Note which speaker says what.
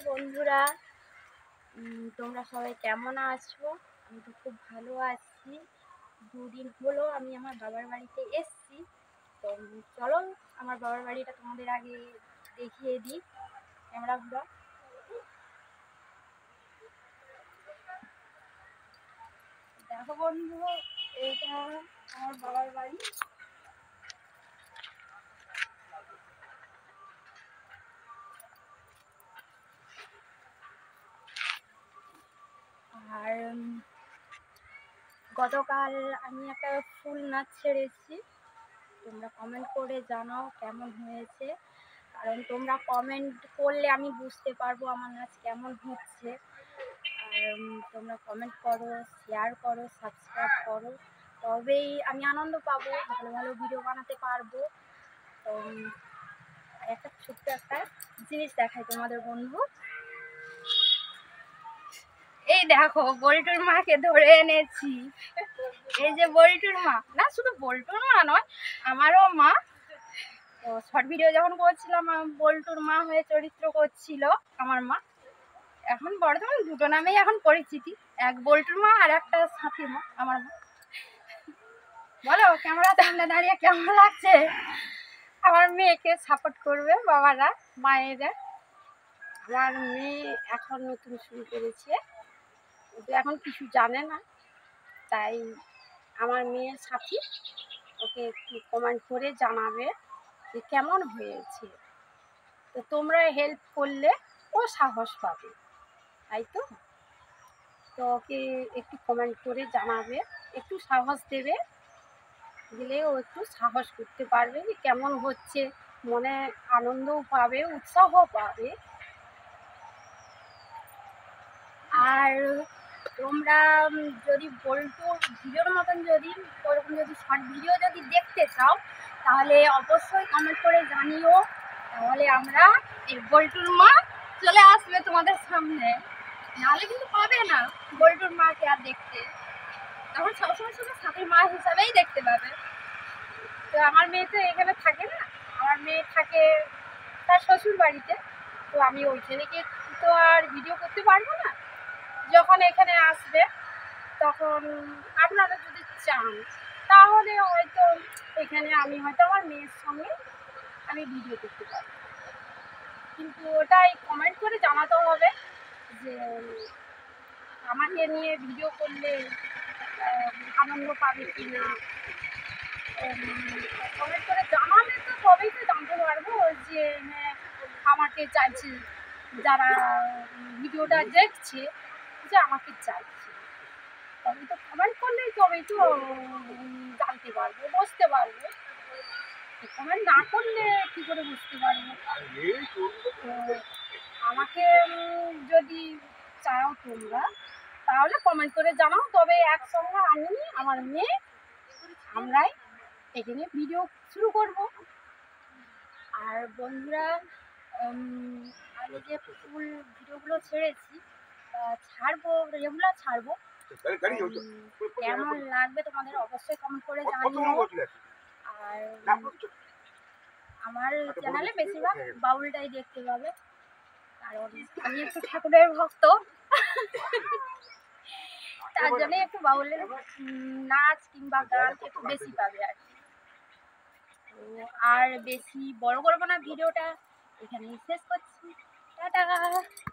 Speaker 1: বন্ধুরা, তোমরা সবাই কেমন আছো? আমি তো খুব ভালো আছি। দুদিন হলো আমি আমার বাবার বাড়িতে এসেছি। তো চলো আমার বাবার বাড়িটা তোমাদের আগে দেখিয়ে দিই। ক্যামেরা ঘুরাও। দেখো বন্ধু, এইটা আমার বাবার বাড়ি। আর গতকাল আমি একটা ফুল নাচ ছেড়েছি, তোমরা কমেন্ট করে জানাও কেমন হয়েছে। কারণ তোমরা কমেন্ট করলে আমি বুঝতে পারবো আমার নাচ কেমন হচ্ছে। আর তোমরা কমেন্ট করো, শেয়ার করো, সাবস্ক্রাইব করো, তবেই আমি আনন্দ পাবো, ভালো ভালো ভিডিও বানাতে পারবো। তো একটা ছোট্ট একটা জিনিস দেখাই তোমাদের বন্ধু। এই দেখো, বল্টুর মাকে ধরে এনেছি। এই যে বল্টুর মা, না শুধু বল্টুর মা নয়, আমারও মা। তো শর্ট ভিডিও যখন করছিলাম বল্টুর মা হয়ে চরিত্র করছিল আমার মা। এখন বর্তমান দুটো নামেই এখন পরিচিতি, এক বল্টুর মা আর একটা সাথী মা আমার মা। বলো ক্যামেরার সামনে দাঁড়িয়ে কেমন লাগছে? আমার মেয়েকে সাপোর্ট করবে বাবারা, মায়েরা। আমার মেয়ে এখন নতুন শুরু করেছে, কিন্তু এখন কিছু জানে না, তাই আমার মেয়ের সাথী ওকে একটু কমেন্ট করে জানাবে যে কেমন হয়েছে। তো তোমরা হেল্প করলে ও সাহস পাবে, তাই তো। তো ওকে একটু কমেন্ট করে জানাবে, একটু সাহস দেবে, দিলে ও একটু সাহস করতে পারবে যে কেমন হচ্ছে, মনে আনন্দও পাবে, উৎসাহ পাবে। আর তোমরা যদি বল্টুর ভিডিওর মতন যদি ওরকম যদি শর্ট ভিডিও যদি দেখতে চাও, তাহলে অবশ্যই কমেন্ট করে জানিও। তাহলে আমরা এই বল্টুর মা চলে আসবে তোমাদের সামনে, নাহলে কিন্তু পাবে না বল্টুর মাকে আর দেখতে। তখন সবসময় শুধু সাথীর মা হিসাবেই দেখতে পাবে। তো আমার মেয়ে তো এখানে থাকে না, আমার মেয়ে থাকে তার শ্বশুর বাড়িতে। তো আমি ওইখানে গিয়ে তো আর ভিডিও করতে পারবো না। যখন এখানে আসবে তখন আপনারা যদি চান, তাহলে হয়তো এখানে আমি হয়তো আমার মেয়ের সঙ্গে আমি ভিডিও করতে পারবো। কিন্তু ওটাই কমেন্ট করে জানাতে হবে যে আমাকে নিয়ে ভিডিও করলে আনন্দ পাবে কি না। কমেন্ট করে জানালে তো তবেই তো জানতে পারবো যে হ্যাঁ আমাকে চাইছে, যারা ভিডিওটা দেখছে যে আমাকে চাইছে। তবে তো কমেন্ট করলেই তবেই তো জানতে পারবো, বুঝতে পারবো। কমেন্ট না করলে কী করে বুঝতে পারবো? তো আমাকে যদি চাও তোমরা, তাহলে কমেন্ট করে জানাও, তবে একসঙ্গে আমি আমার মেয়ে আমরাই এখানে ভিডিও শুরু করব। আর বন্ধুরা, আমি যে ফুল ভিডিওগুলো ছেড়েছি ছাড়বো, রেগুলার ছাড়বো। কেমন লাগবে তোমাদের অবশ্যই কমেন্ট করে জানিও। আর আমার চ্যানেলে বেশিরভাগ বাউলটাই দেখতে পাবে, কারণ আমি একটু ঠাকুরের ভক্ত। তার জন্য একটু বাউলের নাচ কিংবা গান একটু বেশি পাবে আর কি। আর বেশি বড় করবো না ভিডিওটা, এখানেই শেষ করছি। টাটা।